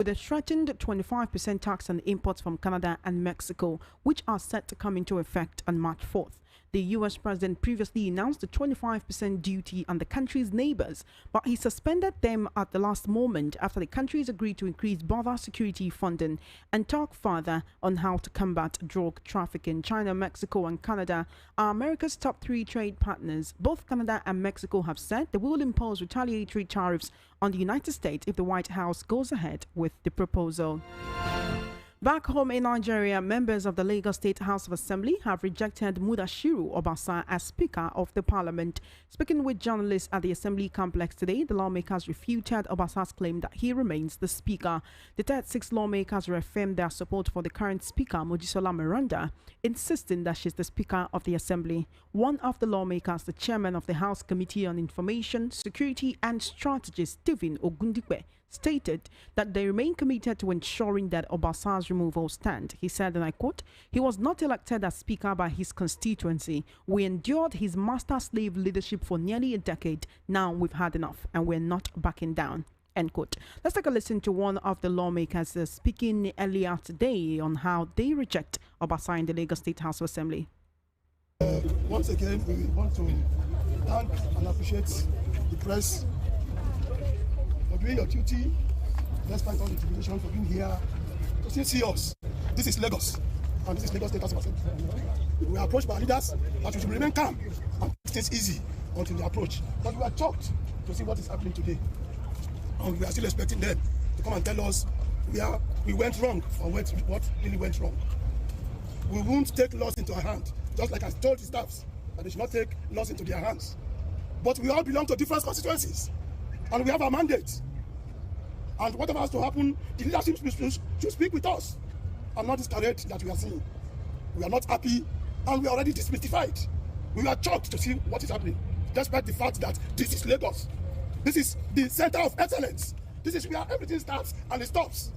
with a threatened 25% tax on imports from Canada and Mexico, which are set to come into effect on March 4th. The U.S. president previously announced a 25% duty on the country's neighbors, but he suspended them at the last moment after the countries agreed to increase border security funding and talk further on how to combat drug trafficking. China, Mexico, and Canada are America's top 3 trade partners. Both Canada and Mexico have said they will impose retaliatory tariffs on the United States if the White House goes ahead with the proposal. Back home in Nigeria, members of the Lagos State House of Assembly have rejected Mudashiru Obasa as Speaker of the Parliament. Speaking with journalists at the Assembly complex today, the lawmakers refuted Obasa's claim that he remains the Speaker. The 36 lawmakers reaffirmed their support for the current Speaker, Mojisola Miranda, insisting that she's the Speaker of the Assembly. One of the lawmakers, the chairman of the House Committee on Information, Security and Strategy, Stephen Ogundipe, stated that they remain committed to ensuring that Obasa's removal stand. He said, and I quote, "He was not elected as Speaker by his constituency. We endured his master-slave leadership for nearly a decade. Now we've had enough and we're not backing down." End quote. Let's take a listen to one of the lawmakers speaking earlier today on how they reject Obasa in the Lagos State House of Assembly. Once again, we want to thank and appreciate the press for doing your duty, despite all the tribulation, for being here to still see us. This is Lagos, and this is Lagos State House of Assembly. We are approached by leaders that we should remain calm and take things easy until they approach. But we are shocked to see what is happening today. And we are still expecting them to come and tell us we went wrong or what really went wrong. We won't take laws into our hand, just like I told the staffs that they should not take laws into their hands. But we all belong to different constituencies, and we have our mandate. And whatever has to happen, the leadership should speak with us and not discourage that we are seeing. We are not happy, and we are already dismystified. We are shocked to see what is happening, despite the fact that this is Lagos. This is the center of excellence. This is where everything starts and it stops.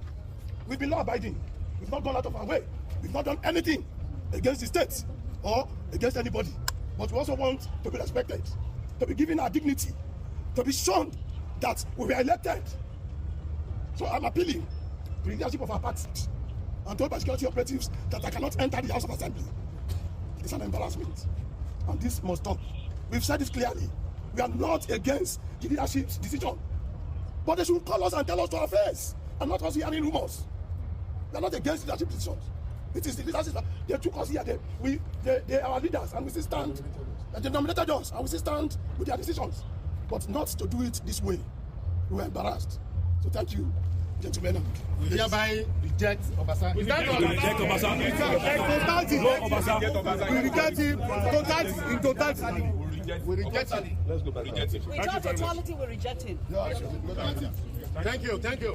We've been law-abiding. We've not gone out of our way. We've not done anything against the state or against anybody. But we also want to be respected, to be given our dignity, to be shown that we were elected. So I'm appealing to the leadership of our party and told by security operatives that I cannot enter the House of Assembly. It's an embarrassment, and this must stop. We've said this clearly. We are not against the leadership's decision, but they should call us and tell us to our face, and not us hearing rumors. We are not against leadership decisions. It is the leadership. They took us here. They are our leaders, and we still stand. They nominated us, and we still stand with their decisions, but not to do it this way. We were embarrassed. So thank you, gentlemen. We hereby reject Obasa. We reject Obasa. We reject him in totality. We reject him. Let's go back. With totality, we reject him. Thank you.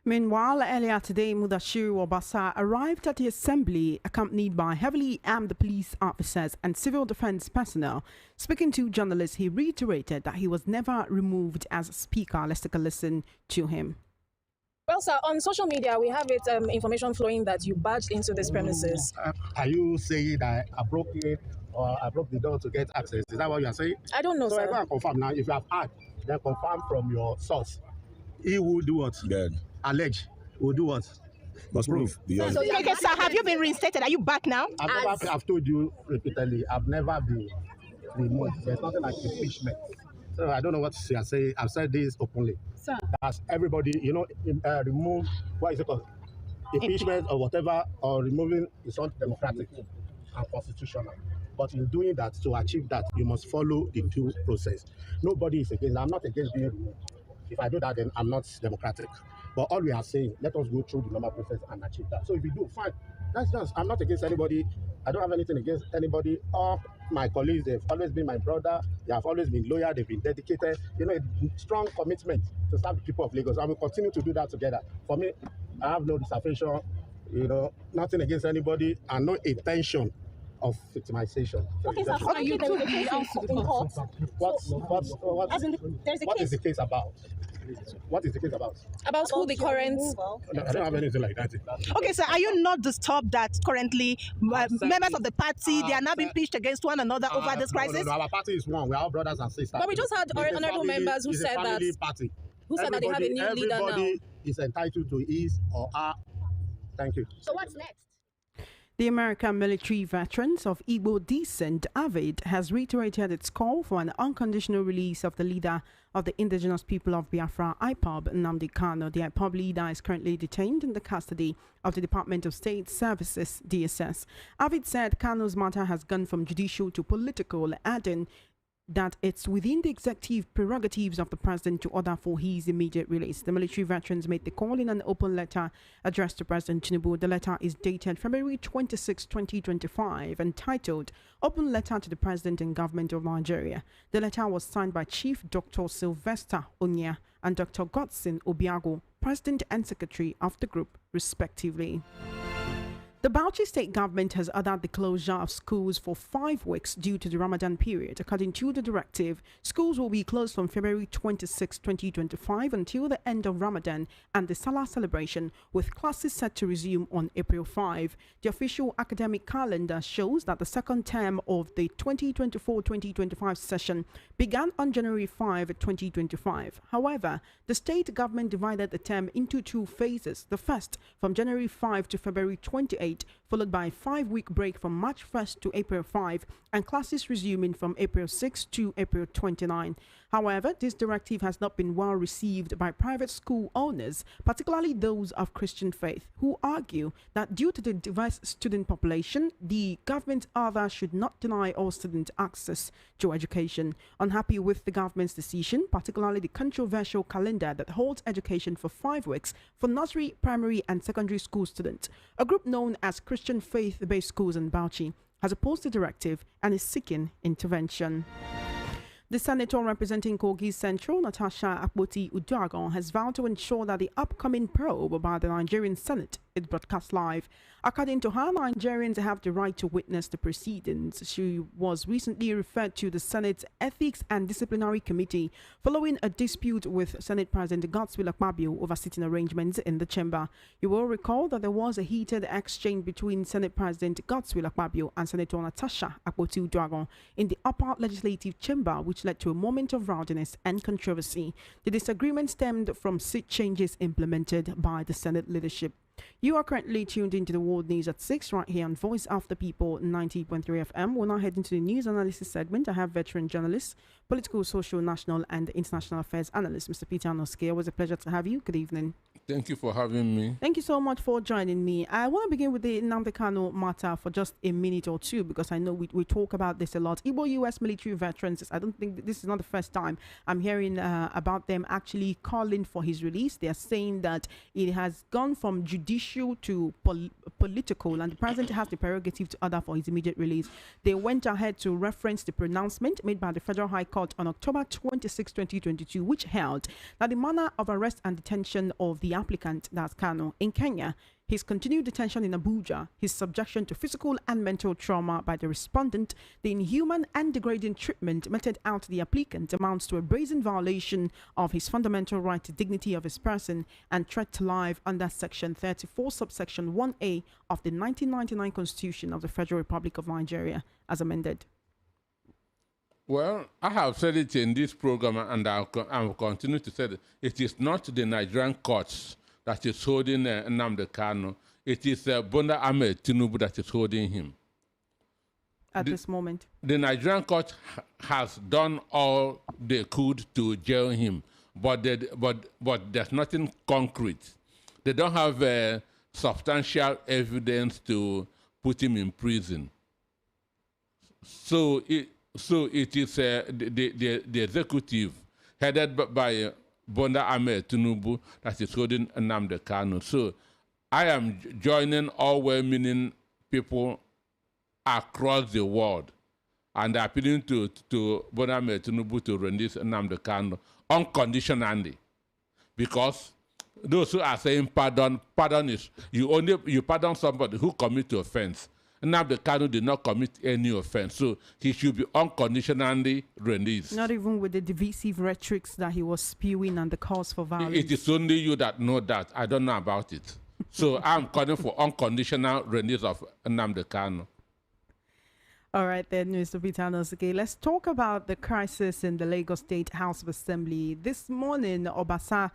Meanwhile, earlier today, Mudashiru Obasa arrived at the assembly accompanied by heavily armed police officers and civil defense personnel. Speaking to journalists, he reiterated that he was never removed as speaker. Let's take a listen to him. Well, sir, on social media, we have information flowing that you barged into this premises. Are you saying that I broke it or I broke the door to get access? Is that what you are saying? I don't know, so sir. I can confirm now. If you have had, then confirm from your source. He will do what? Good. Allege. Will do what? Must prove. Okay, sir, have you been reinstated? Are you back now? I've told you repeatedly, I've never been removed. There's nothing like impeachment. So I don't know what you are saying. I've said this openly. Sir. As everybody, remove, what is it called? Impeachment or whatever, or removing is not democratic and constitutional. But in doing that, to achieve that, you must follow the due process. Nobody is against. I'm not against being removed. If I do that, then I'm not democratic. But all we are saying, let us go through the normal process and achieve that. So if you do, fine. That's just, I'm not against anybody. I don't have anything against anybody. All my colleagues, they've always been my brother. They have always been loyal. They've been dedicated. A strong commitment to serve the people of Lagos. I will continue to do that together. For me, I have no reservation, nothing against anybody and no intention of victimization. Okay, sir, are you there is a case in court? What is the case about? What is the case about? About who the current... No, I don't have anything like that. Okay, sir, are you not disturbed that currently members of the party, they are now being pitched against one another over this crisis? No, our party is one. We are all brothers and sisters. But we just had honorable members who said that... Party. Who said that they have a new leader now? is entitled to his or her. Thank you. So what's next? The American military veterans of Igbo descent, AVID, has reiterated its call for an unconditional release of the leader of the indigenous people of Biafra, IPOB, Nnamdi Kanu. The IPOB leader is currently detained in the custody of the Department of State Services, DSS. AVID said Kanu's matter has gone from judicial to political, adding that it's within the executive prerogatives of the president to order for his immediate release. The military veterans made the call in an open letter addressed to President Tinubu. The letter is dated February 26, 2025, and titled Open Letter to the President and Government of Nigeria. The letter was signed by Chief Dr. Sylvester Onya and Dr. Godson Obiago, President and Secretary of the group, respectively. The Bauchi state government has ordered the closure of schools for 5 weeks due to the Ramadan period. According to the directive, schools will be closed from February 26, 2025 until the end of Ramadan and the Salah celebration, with classes set to resume on April 5. The official academic calendar shows that the second term of the 2024-2025 session began on January 5, 2025. However, the state government divided the term into 2 phases. The first from January 5 to February 28, followed by a 5-week break from March 1st to April 5, and classes resuming from April 6 to April 29. However, this directive has not been well received by private school owners, particularly those of Christian faith, who argue that due to the diverse student population, the government either should not deny all students access to education. Unhappy with the government's decision, particularly the controversial calendar that holds education for 5 weeks for nursery, primary, and secondary school students, a group known as Christian Faith-Based Schools in Bauchi has opposed the directive and is seeking intervention. The senator representing Kogi Central, Natasha Akpoti-Uduaghan, has vowed to ensure that the upcoming probe by the Nigerian Senate is broadcast live. According to her, Nigerians have the right to witness the proceedings. She was recently referred to the Senate's Ethics and Disciplinary Committee following a dispute with Senate President Godswill Akpabio over sitting arrangements in the chamber. You will recall that there was a heated exchange between Senate President Godswill Akpabio and Senator Natasha Akpoti-Uduaghan in the upper legislative chamber, which led to a moment of rowdiness and controversy. The disagreement stemmed from seat changes implemented by the Senate leadership. You are currently tuned into the World News at 6 right here on Voice of the People 90.3 FM. We're now heading to the news analysis segment. I have veteran journalist, political, social, national and international affairs analyst, Mr. Peter Anoske. It was a pleasure to have you. Good evening. Thank you for having me. Thank you so much for joining me. I want to begin with the Nnamdi Kanu matter for just a minute or two, because I know we talk about this a lot. Igbo U.S. military veterans, I don't think this is not the first time I'm hearing about them actually calling for his release. They are saying that it has gone from judicial to political, and the president has the prerogative to order for his immediate release. They went ahead to reference the pronouncement made by the Federal High Court on October 26, 2022, which held that the manner of arrest and detention of the applicant, that's Kanu, in Kenya, his continued detention in Abuja, his subjection to physical and mental trauma by the respondent, the inhuman and degrading treatment meted out to the applicant amounts to a brazen violation of his fundamental right to dignity of his person and threat to life under Section 34, subsection 1A of the 1999 Constitution of the Federal Republic of Nigeria, as amended. Well, I have said it in this program, and I'll continue to say it. It is not the Nigerian courts that is holding Nnamdi Kanu. It is Bola Ahmed Tinubu that is holding him. At this moment, the Nigerian court has done all they could to jail him, but there's nothing concrete. They don't have substantial evidence to put him in prison. So it is the executive headed by Bola Ahmed Tinubu that is holding Nnamdi Kanu. So I am joining all well-meaning people across the world and appealing to Bola Ahmed Tinubu to release Nnamdi Kanu unconditionally, because those who are saying pardon is you pardon somebody who commits offense. Nnamdi Kanu did not commit any offense, so he should be unconditionally released. Not even with the divisive rhetorics that he was spewing and the cause for violence. It is only you that know that. I don't know about it. So I'm calling for unconditional release of Nnamdi Kanu. All right then, Mr. Vitanos. Okay, let's talk about the crisis in the Lagos State House of Assembly. This morning, Obasa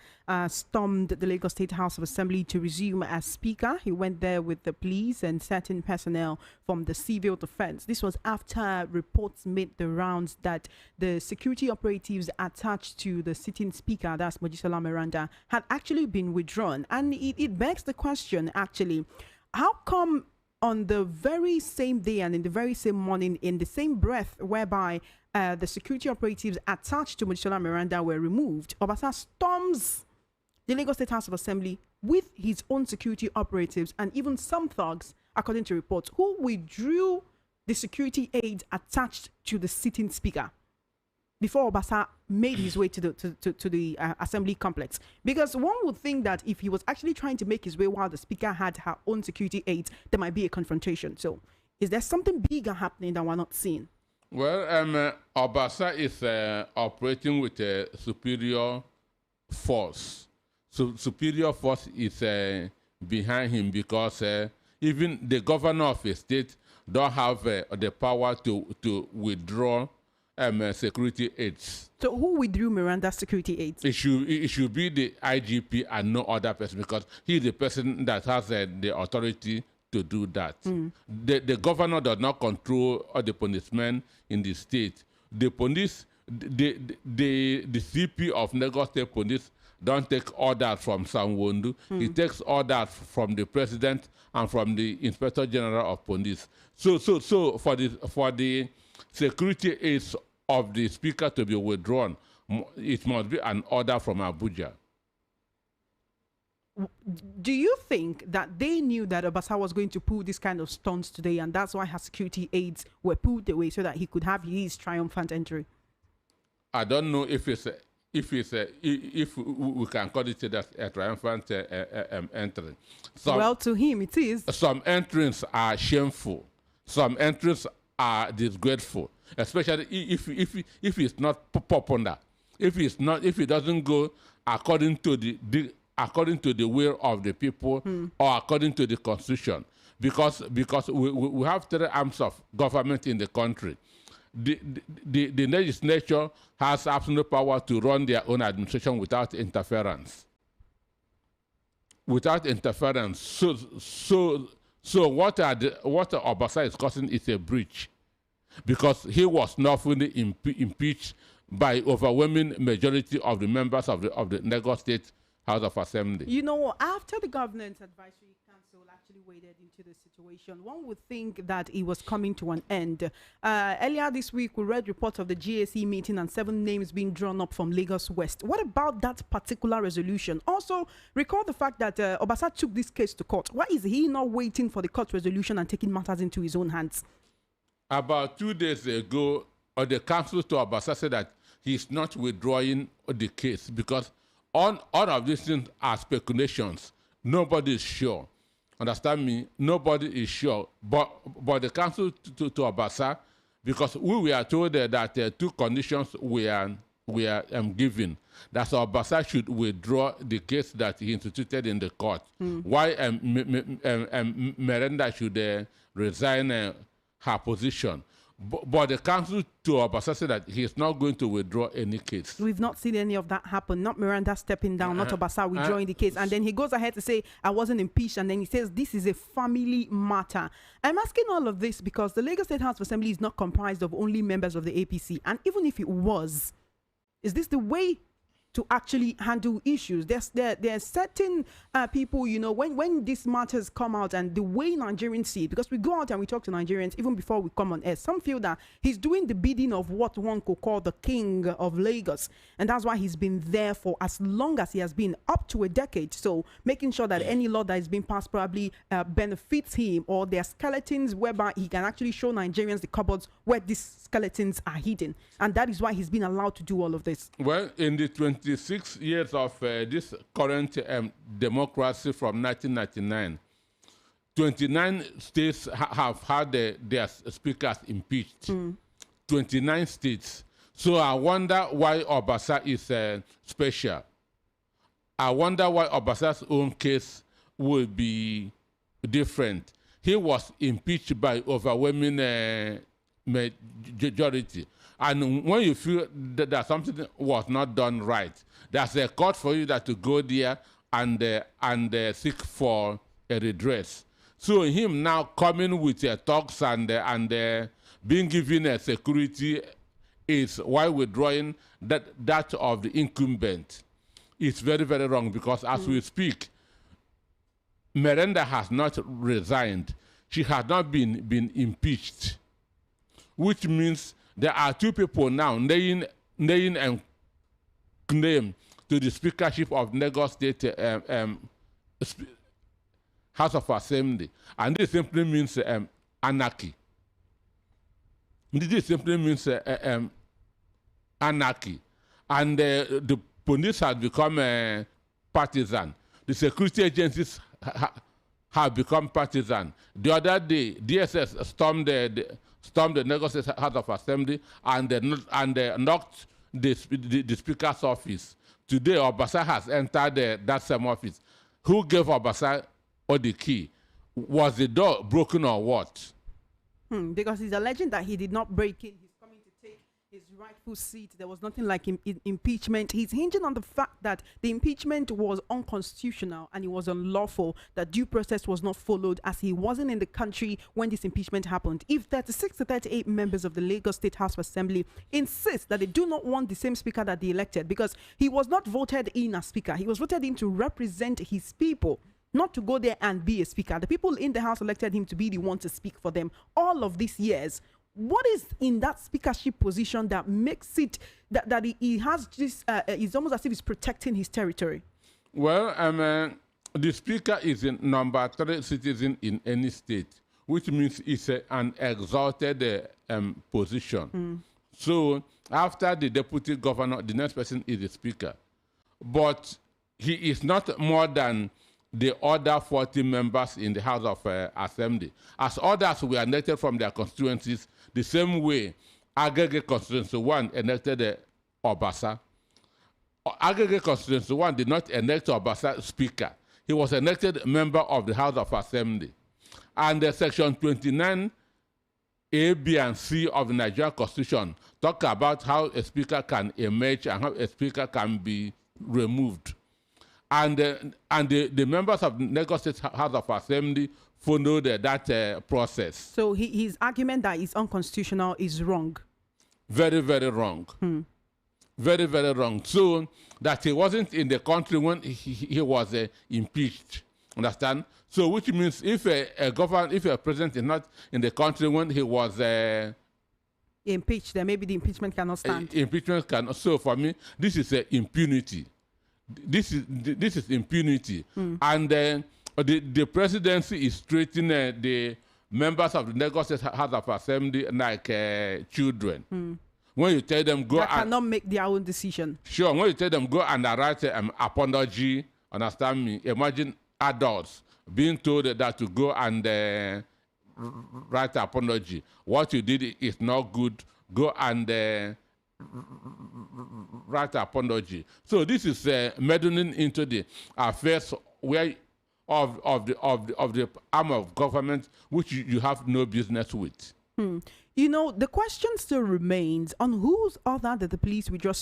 stormed the Lagos State House of Assembly to resume as Speaker. He went there with the police and certain personnel from the civil defense. This was after reports made the rounds that the security operatives attached to the sitting Speaker, that's Mojisola Miranda, had actually been withdrawn. And it begs the question, actually, how come on the very same day and in the very same morning, in the same breath whereby the security operatives attached to Mojisola Miranda were removed, Obasa storms the Lagos State House of Assembly with his own security operatives and even some thugs, according to reports, who withdrew the security aids attached to the sitting Speaker before Obasa made his way to the assembly complex. Because one would think that if he was actually trying to make his way while the Speaker had her own security aids, there might be a confrontation. So is there something bigger happening that we're not seeing? Well, Obasa is operating with a superior force. So superior force is behind him because even the governor of a state don't have the power to withdraw security aids. So who withdrew Miranda's security aids? It should be the IGP and no other person, because he's the person that has the authority to do that. The governor does not control all the policemen in the state. The police, the CP of Lagos State Police don't take orders from Sanwo-Olu. He takes orders from the president and from the Inspector General of Police. So for the security aids of the Speaker to be withdrawn, it must be an order from Abuja. Do you think that they knew that Obasa was going to pull this kind of stunts today, and that's why her security aids were pulled away so that he could have his triumphant entry? I don't know if we can call it a triumphant entry. Well, to him it is. Some entrants are shameful. Some entrants are disgraceful, especially if it's not popular. If it doesn't go according to the will of the people or according to the constitution, because we have three arms of government in the country. The legislature has absolute power to run their own administration without interference. So what Obasa is causing is a breach, because he was lawfully impeached by overwhelming majority of the members of the Lagos State House of Assembly. You know, after the Governance Advisory Council actually waded into the situation, one would think that it was coming to an end. Earlier this week, we read reports of the GAC meeting and 7 names being drawn up from Lagos West. What about that particular resolution? Also, recall the fact that Obasa took this case to court. Why is he not waiting for the court resolution and taking matters into his own hands? About 2 days ago, the council to Obasa said that he's not withdrawing the case because all of these things are speculations. Nobody is sure. Understand me? Nobody is sure. But the council to Obasa, because we were told that 2 conditions were given. That Obasa should withdraw the case that he instituted in the court. Why Miranda should resign her position. But the council to Obasa said that he is not going to withdraw any case. We've not seen any of that happen. Not Miranda stepping down, not Obasa withdrawing the case. And then he goes ahead to say, I wasn't impeached. And then he says, this is a family matter. I'm asking all of this because the Lagos State House of Assembly is not comprised of only members of the APC. And even if it was, is this the way to actually handle issues? There's certain people, you know, when these matters come out and the way Nigerians see it, because we go out and we talk to Nigerians even before we come on air, some feel that he's doing the bidding of what one could call the king of Lagos, and that's why he's been there for as long as he has been, up to a decade. So making sure that any law that is being passed probably benefits him, or there are skeletons whereby he can actually show Nigerians the cupboards where these skeletons are hidden, and that is why he's been allowed to do all of this. Well, in the 26 years of this current democracy from 1999, 29 states have had their speakers impeached. 29 states. So I wonder why Obasa is special. I wonder why Obasa's own case will be different. He was impeached by overwhelming majority. And when you feel that something was not done right, there's a court for you that to go there and seek for a redress. So him now coming with talks and being given a security is while withdrawing that of the incumbent. It's very, very wrong because as we speak, Miranda has not resigned. She has not been impeached, which means there are two people now nailing and claim to the speakership of Lagos State House of Assembly, and this simply means anarchy. This simply means anarchy, and the police has become partisan. The security agencies have become partisan. The other day, DSS stormed the Lagos State House of Assembly and knocked the speaker's office. Today, Obasa has entered that same office. Who gave Obasa the key? Was the door broken or what? Because he's alleging that he did not break in. He's coming to take his rightful seat. There was nothing like impeachment. He's hinging on the fact that the impeachment was unconstitutional and it was unlawful, that due process was not followed as he wasn't in the country when this impeachment happened. If 36 to 38 members of the Lagos State House of Assembly insist that they do not want the same speaker that they elected, because he was not voted in as speaker, he was voted in to represent his people, not to go there and be a speaker. The people in the house elected him to be the one to speak for them all of these years. What is in that speakership position that makes it that he has this, it's almost as if he's protecting his territory? Well, the speaker is a number 3 citizen in any state, which means it's an exalted position. So after the deputy governor, the next person is the speaker. But he is not more than the other 40 members in the House of Assembly. As others were elected from their constituencies, the same way Agege Constituency 1 elected Obasa. Agege Constituency 1 did not elect Obasa speaker. He was elected member of the House of Assembly. And Section 29 A, B, and C of the Nigerian Constitution talk about how a speaker can emerge and how a speaker can be removed. And the members of the Lagos State House of Assembly followed that process. So his argument that it's unconstitutional is wrong. Very, very wrong. Very, very wrong. So that he wasn't in the country when he was impeached. Understand? So which means if a president is not in the country when he was impeached, then maybe the impeachment cannot stand. Impeachment cannot. So for me, this is impunity. This is impunity, and the presidency is treating the members of the Lagos State House of Assembly like children. When you tell them go, they cannot make their own decision. Sure, when you tell them go and write apology, understand me? Imagine adults being told that to go and write apology. What you did is not good. Go and write apology. So this is meddling into the affairs where of the arm of government which you have no business with. You know, the question still remains on whose other than the police withdraw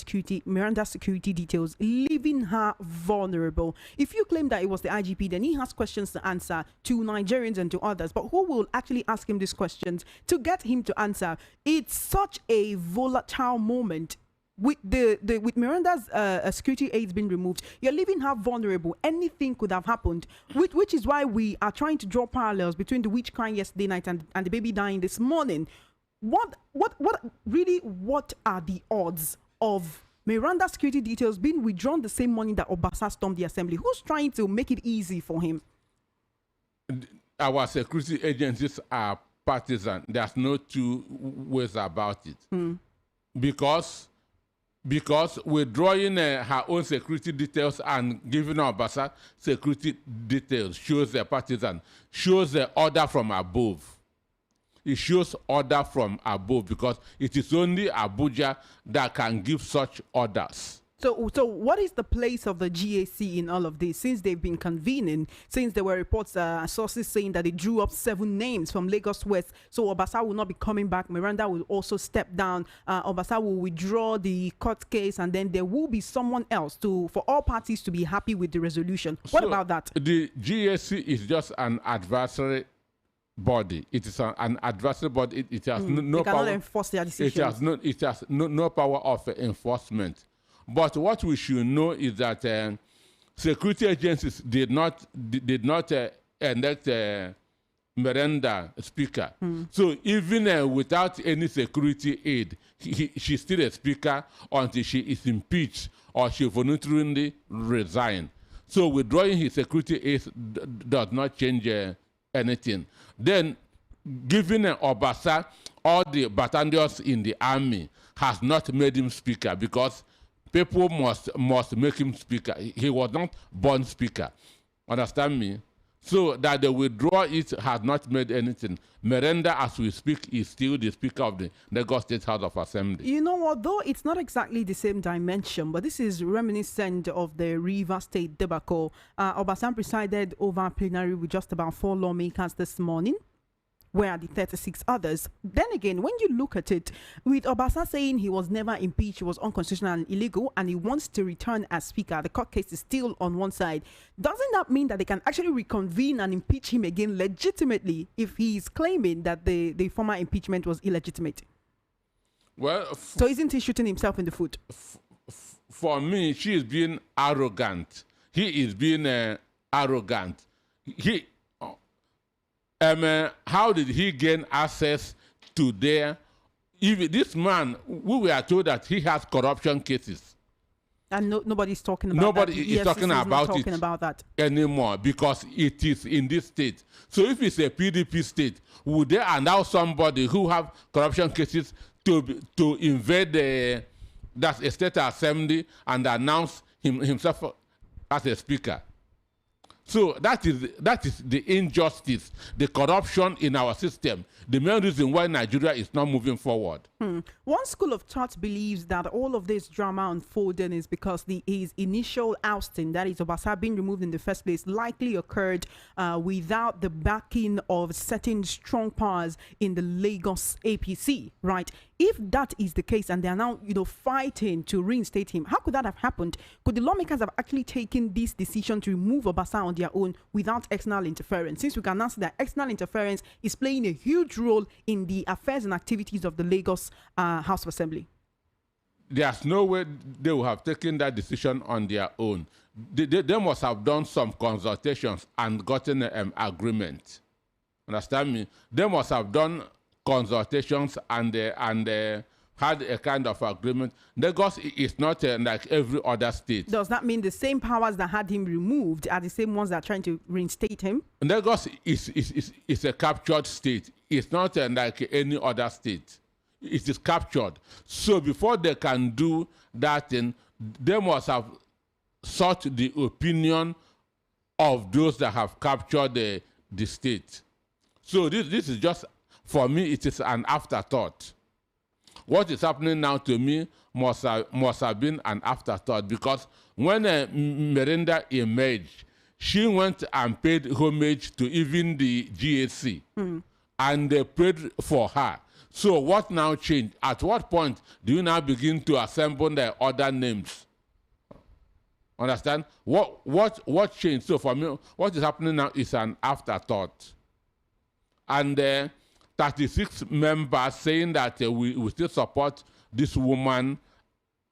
Miranda's security details, leaving her vulnerable. If you claim that it was the IGP, then he has questions to answer to Nigerians and to others. But who will actually ask him these questions to get him to answer? It's such a volatile moment. With with Miranda's security aids being removed, you're leaving her vulnerable. Anything could have happened, which is why we are trying to draw parallels between the witch crying yesterday night and the baby dying this morning. What are the odds of Miranda's security details being withdrawn the same morning that Obasa stormed the assembly? Who's trying to make it easy for him? Our security agencies are partisan. There's no two ways about it. Because withdrawing her own security details and giving Obasa security details shows a partisan, shows the order from above. It shows order from above because it is only Abuja that can give such orders. So what is the place of the GAC in all of this? Since they've been convening, since there were reports, sources saying that they drew up 7 names from Lagos West, so Obasa will not be coming back. Miranda will also step down. Obasa will withdraw the court case, and then there will be someone else for all parties to be happy with the resolution. What about that? The GAC is just an advisory body. It is an advisory body. It has no they power. cannot enforce their decisions. It has no power of enforcement. But what we should know is that security agencies did not elect Miranda speaker. So even without any security aid, she's still a speaker until she is impeached or she voluntarily resigns. So withdrawing his security aid does not change anything. Then giving Obasa all the battalions in the army has not made him speaker, because people must make him speaker. He was not born speaker. Understand me? So that the withdrawal it has not made anything. Miranda, as we speak, is still the speaker of the Lagos State House of Assembly. You know what, though it's not exactly the same dimension, but this is reminiscent of the River State debacle. Obasan presided over plenary with just about 4 lawmakers this morning. Where are the 36 others? Then again, when you look at it, with Obasa saying he was never impeached, he was unconstitutional and illegal, and he wants to return as speaker, the court case is still on one side. Doesn't that mean that they can actually reconvene and impeach him again legitimately if he's claiming that the former impeachment was illegitimate? Well, so isn't he shooting himself in the foot? For me, she is being arrogant. He is being arrogant. How did he gain access to their... Even this man, we were told that he has corruption cases. And nobody's talking about Nobody that. is talking about that anymore, because it is in this state. So if it's a PDP state, would they allow somebody who have corruption cases to invade that a state assembly and announce himself as a speaker? So that is the injustice, the corruption in our system, the main reason why Nigeria is not moving forward. One school of thought believes that all of this drama unfolding is because his initial ousting, that is Obasa being removed in the first place, likely occurred without the backing of certain strong powers in the Lagos APC, right? If that is the case and they are now, fighting to reinstate him, how could that have happened? Could the lawmakers have actually taken this decision to remove Obasa on their own without external interference? Since we can now see that external interference is playing a huge role in the affairs and activities of the Lagos House of Assembly. There's no way they would have taken that decision on their own. They must have done some consultations and gotten an agreement. Understand me? They must have done consultations and had a kind of agreement. Lagos is not like every other state. Does that mean the same powers that had him removed are the same ones that are trying to reinstate him? Lagos is a captured state. It's not like any other state. It is captured. So before they can do that thing, they must have sought the opinion of those that have captured the state. So this is just, for me, it is an afterthought. What is happening now to me must have been an afterthought, because when Miranda emerged, she went and paid homage to even the GAC, and they prayed for her. So what now changed? At what point do you now begin to assemble the other names? Understand? What changed? So for me, what is happening now is an afterthought. And 36 members saying that we still support this woman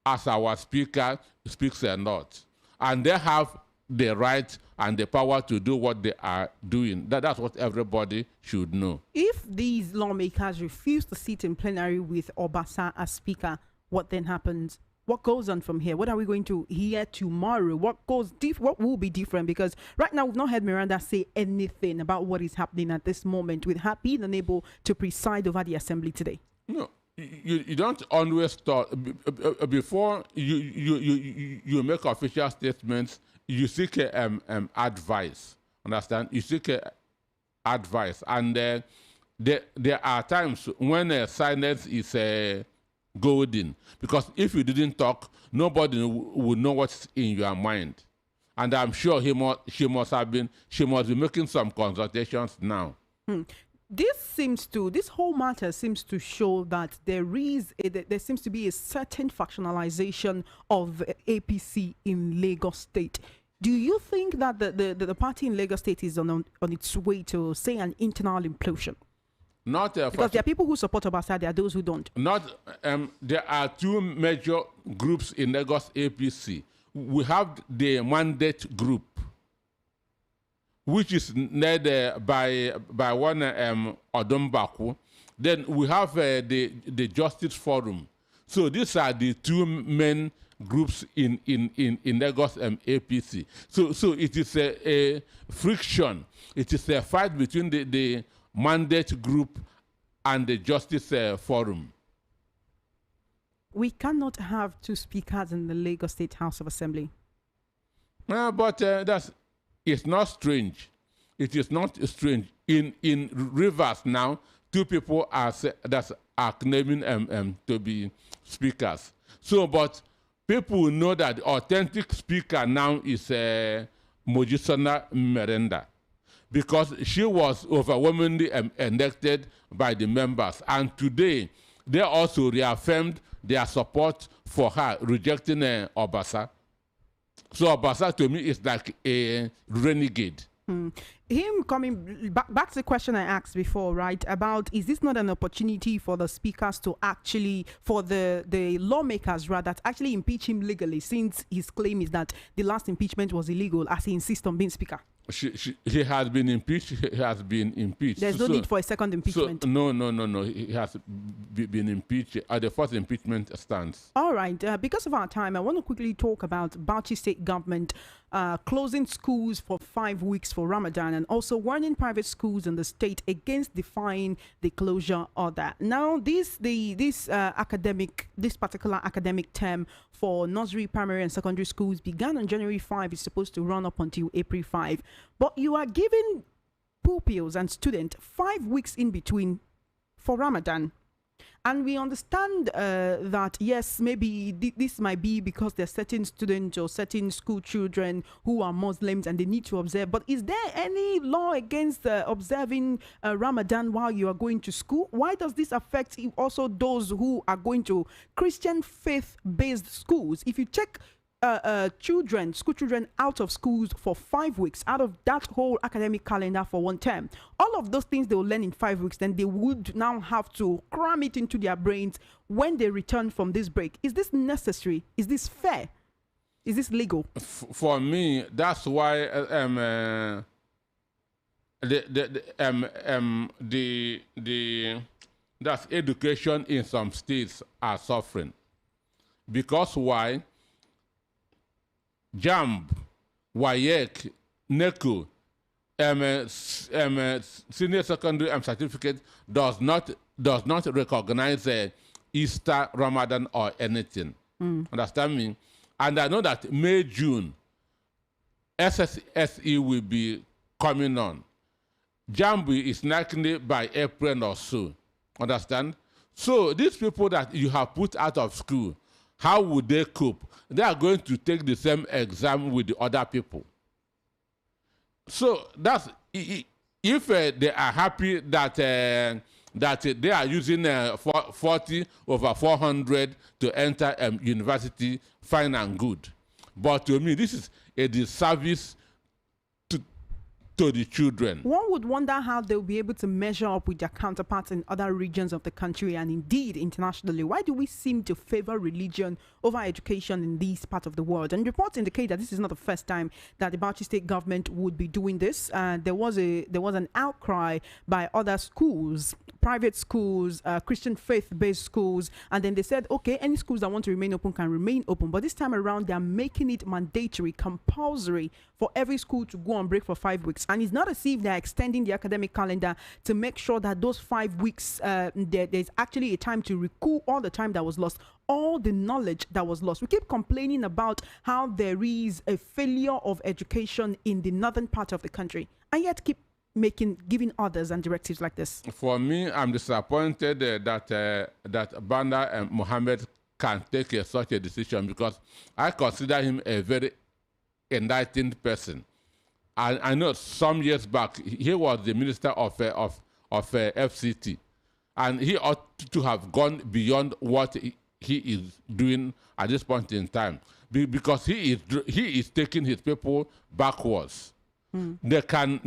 as our speaker speaks a lot. And they have the right and the power to do what they are doing. That's what everybody should know. If these lawmakers refuse to sit in plenary with Obasa as speaker, what then happens? What goes on from here? What are we going to hear tomorrow? What will be different? Because right now we've not heard Miranda say anything about what is happening at this moment, with her being unable to preside over the assembly today. No, you don't always thought before you make official statements. You seek advice. Understand? You seek advice, and there are times when silence is golden. Because if you didn't talk, nobody would know what's in your mind. And I'm sure she must be making some consultations now. This whole matter seems to show that there seems to be a certain factionalization of APC in Lagos State. Do you think that the party in Lagos State is on its way to, say, an internal implosion? Not because there are people who support Obasa, there are those who don't. There are two major groups in Lagos APC. We have the mandate group, which is led by one Odumbaku. Then we have the Justice Forum. So these are the two main groups in Lagos APC. So it is a friction. It is a fight between the mandate group and the Justice Forum. We cannot have two speakers in the Lagos State House of Assembly. But it's not strange. It is not strange. In Rivers now, two people are claiming to be speakers. So, but people know that the authentic speaker now is Mojisona Merenda, because she was overwhelmingly elected by the members. And today, they also reaffirmed their support for her, rejecting Obasa. So Obasa, to me, is like a renegade. Him coming back to the question I asked before, right, about is this not an opportunity for the speakers to actually, for the lawmakers rather, to actually impeach him legally, since his claim is that the last impeachment was illegal, as he insists on being speaker? He has been impeached. He has been impeached. There's no need for a second impeachment. No. He has been impeached. The first impeachment stands. All right. Because of our time, I want to quickly talk about Bauchi state government closing schools for 5 weeks for Ramadan, and also warning private schools in the state against defying the closure order. Now, this particular academic term for nursery, primary, and secondary schools began on January 5. It's supposed to run up until April 5. But you are giving pupils and students 5 weeks in between for Ramadan. And we understand that, yes, maybe this might be because there are certain students or certain school children who are Muslims and they need to observe. But is there any law against observing Ramadan while you are going to school? Why does this affect also those who are going to Christian faith-based schools? If you check school children out of schools for 5 weeks, out of that whole academic calendar for one term, all of those things they will learn in 5 weeks, then they would now have to cram it into their brains when they return from this break. Is this necessary? Is this fair? Is this legal? For me, that's why that's education in some states are suffering. Because why? JAMB, WAEC, NECO, senior secondary certificate does not recognize Easter, Ramadan, or anything. Understand me? And I know that May, June, SSE will be coming on. JAMB is likely by April or so. Understand? So these people that you have put out of school, how would they cope? They are going to take the same exam with the other people. So that's if they are happy that they are using 40 over 400 to enter university, fine and good. But to me, this is a disservice to the children. One would wonder how they'll be able to measure up with their counterparts in other regions of the country and indeed internationally. Why do we seem to favor religion over education in this part of the world? And reports indicate that this is not the first time that the Bauchi state government would be doing this. There was an outcry by other schools, private schools, Christian faith-based schools, and then they said, okay, any schools that want to remain open can remain open. But this time around, they're making it mandatory, compulsory for every school to go on break for 5 weeks. And it's not as if they're extending the academic calendar to make sure that those 5 weeks, there's actually a time to recoup all the time that was lost, all the knowledge that was lost. We keep complaining about how there is a failure of education in the northern part of the country, and yet giving orders and directives like this? For me, I'm disappointed that Banda Mohammed can take such a decision, because I consider him a very enlightened person. I know some years back he was the minister of FCT, and he ought to have gone beyond what he is doing at this point in time, because he is taking his people backwards. They can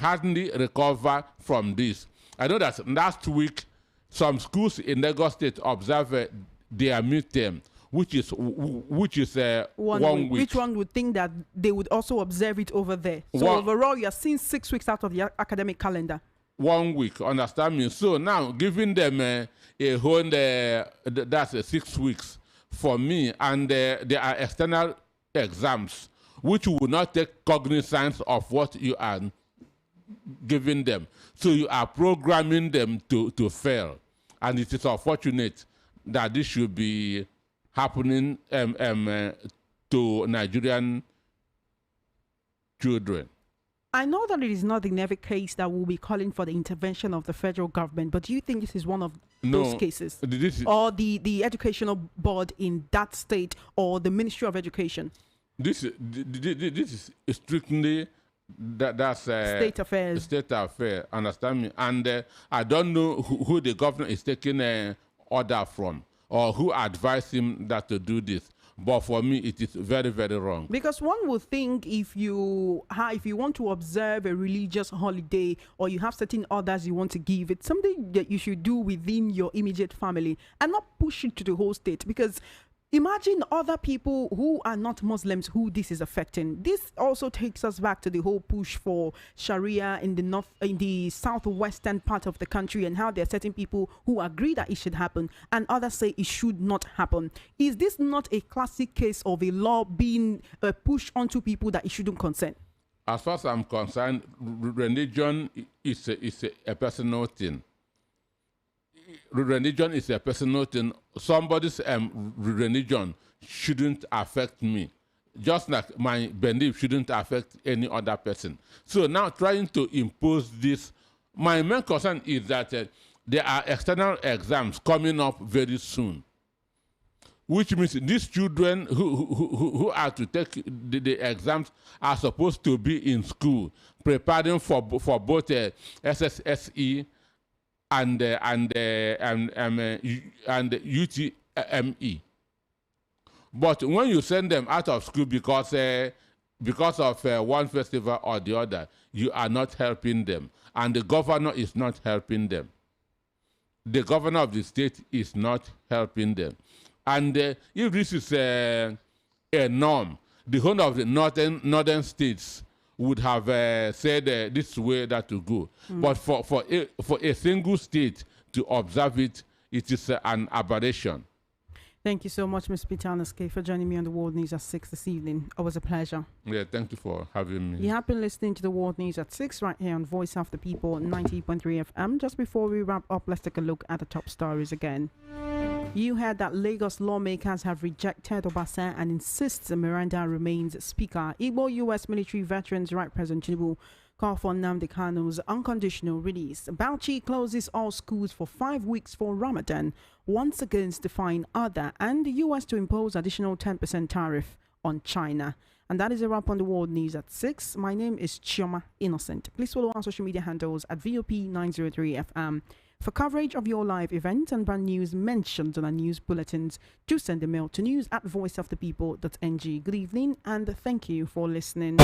hardly recover from this. I know that last week some schools in Lagos State observed their midterm, which is 1 week. Which one would think that they would also observe it over there? So overall, you are seeing 6 weeks out of the academic calendar. 1 week, understand me? So now giving them a whole that's 6 weeks for me, and there are external exams which will not take cognizance of what you are giving them. So you are programming them to fail. And it is unfortunate that this should be happening to Nigerian children. I know that it is not in every case that we'll be calling for the intervention of the federal government, but do you think this is one of those cases? Or the educational board in that state, or the Ministry of Education? This is strictly that's state affairs. State affair, understand me? And I don't know who the governor is taking order from, or who advised him that to do this. But for me, it is very, very wrong. Because one would think if you want to observe a religious holiday, or you have certain orders you want to give, it's something that you should do within your immediate family and not push it to the whole state. Because imagine other people who are not Muslims who this is affecting. This also takes us back to the whole push for Sharia in the southwestern part of the country, and how there are certain people who agree that it should happen and others say it should not happen. Is this not a classic case of a law being pushed onto people that it shouldn't concern? As far as I'm concerned, religion is a personal thing. Religion is a personal thing. Somebody's religion shouldn't affect me, just like my belief shouldn't affect any other person. So now trying to impose this, my main concern is that there are external exams coming up very soon, which means these children who are to take the exams are supposed to be in school, preparing for both SSSE and UTME. But when you send them out of school because of one festival or the other, you are not helping them, and the governor is not helping them. The governor of the state is not helping them. And if this is a norm, the whole of the northern states would have said this way that to go. But for a single state to observe it, it is an aberration. Thank you so much, Ms. Peter Anaske, for joining me on the World News at 6 this evening. It was a pleasure. Yeah, thank you for having me. You have been listening to the World News at 6 right here on Voice of the People 90.3 FM. Just before we wrap up, let's take a look at the top stories again. You heard that Lagos lawmakers have rejected Obasa and insists Miranda remains speaker. Igbo U.S. military veterans right President Tinubu call for Nnamdi Kanu's unconditional release. Bauchi closes all schools for 5 weeks for Ramadan, once again defying order, and the U.S. to impose additional 10% tariff on China. And that is a wrap on the World News at 6. My name is Chioma Innocent. Please follow our social media handles at VOP903FM. For coverage of your live events and brand news mentioned on our news bulletins, do send a mail to news@voiceofthepeople.ng. Good evening and thank you for listening.